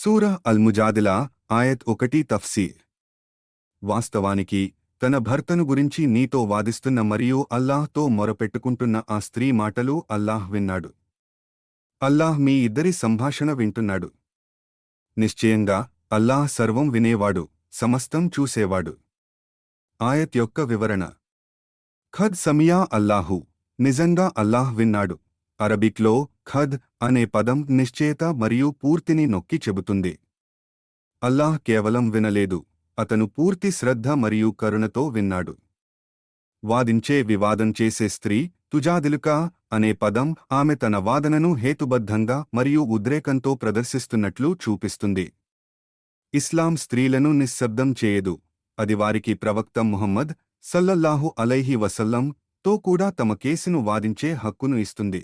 సూరహ్ అల్-ముజాదిలా ఆయత్ 1 తఫ్సీర్. వాస్తవానికి తన భర్తను గురించి నీతో వాదిస్తున్న మరియు అల్లాహ్తో మొరపెట్టుకుంటున్న ఆ స్త్రీ మాటలు అల్లాహ్ విన్నాడు. అల్లాహ్ మీ ఇద్దరి సంభాషణ వింటున్నాడు. నిశ్చయంగా అల్లాహ్ సర్వం వినేవాడు, సమస్తం చూసేవాడు. ఆయత్ యొక్క వివరణ. ఖద్ సమియా అల్లాహు, నిజంగా అల్లాహ్ విన్నాడు. అరబిక్లో ఖద్ అనే పదం నిశ్చయత మరియు పూర్తిని నొక్కి చెబుతుంది. అల్లాహ్ కేవలం వినలేదు, అతను పూర్తి శ్రద్ధ మరియు కరుణతో విన్నాడు. వాదించే వివాదం చేసే స్త్రీ తుజాదిలుకా అనే పదం ఆమె తన వాదనను హేతుబద్ధంగా మరియు ఉద్రేకంతో ప్రదర్శిస్తున్నట్లు చూపిస్తుంది. ఇస్లాం స్త్రీలను నిశ్శబ్దం చేయదు. అది వారికి ప్రవక్త ముహమ్మద్ సల్లల్లాహు అలైహి వసల్లం తో కూడా తమ కేసును వాదించే హక్కును ఇస్తుంది.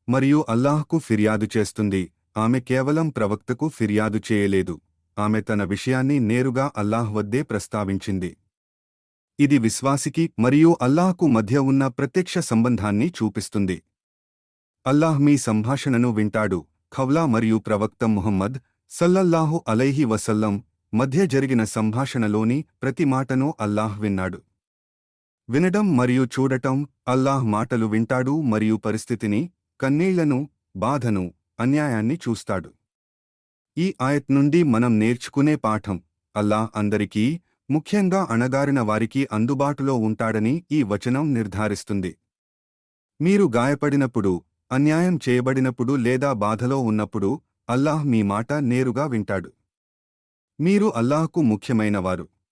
మరియు అల్లాహ్కు ఫిర్యాదు చేస్తుంది. ఆమె కేవలం ప్రవక్తకు ఫిర్యాదు చేయలేదు, ఆమె తన విషయాన్ని నేరుగా అల్లాహ్ వద్దే ప్రస్తావించింది. ఇది విశ్వాసికి మరియు అల్లాహ్కు మధ్య ఉన్న ప్రత్యక్ష సంబంధాన్ని చూపిస్తుంది. అల్లాహ్ మీ సంభాషణను వింటాడు. ఖవ్లా మరియు ప్రవక్త ముహమ్మద్ సల్లల్లాహు అలైహి వసల్లం మధ్య జరిగిన సంభాషణలోని ప్రతి మాటను అల్లాహ్ విన్నాడు. వినడం మరియు చూడటం. అల్లాహ్ మాటలు వింటాడు మరియు పరిస్థితిని, కన్నీళ్లను, బాధను, అన్యాయాన్ని చూస్తాడు. ఈ ఆయత్ నుండి మనం నేర్చుకునే పాఠం. అల్లాహ్ అందరికీ, ముఖ్యంగా అణగారిన వారికి అందుబాటులో ఉంటాడని ఈ వచనం నిర్ధారిస్తుంది. మీరు గాయపడినప్పుడు, అన్యాయం చేయబడినప్పుడు లేదా బాధలో ఉన్నప్పుడు అల్లాహ్ మీ మాట నేరుగా వింటాడు. మీరు అల్లాహ్కు ముఖ్యమైనవారు.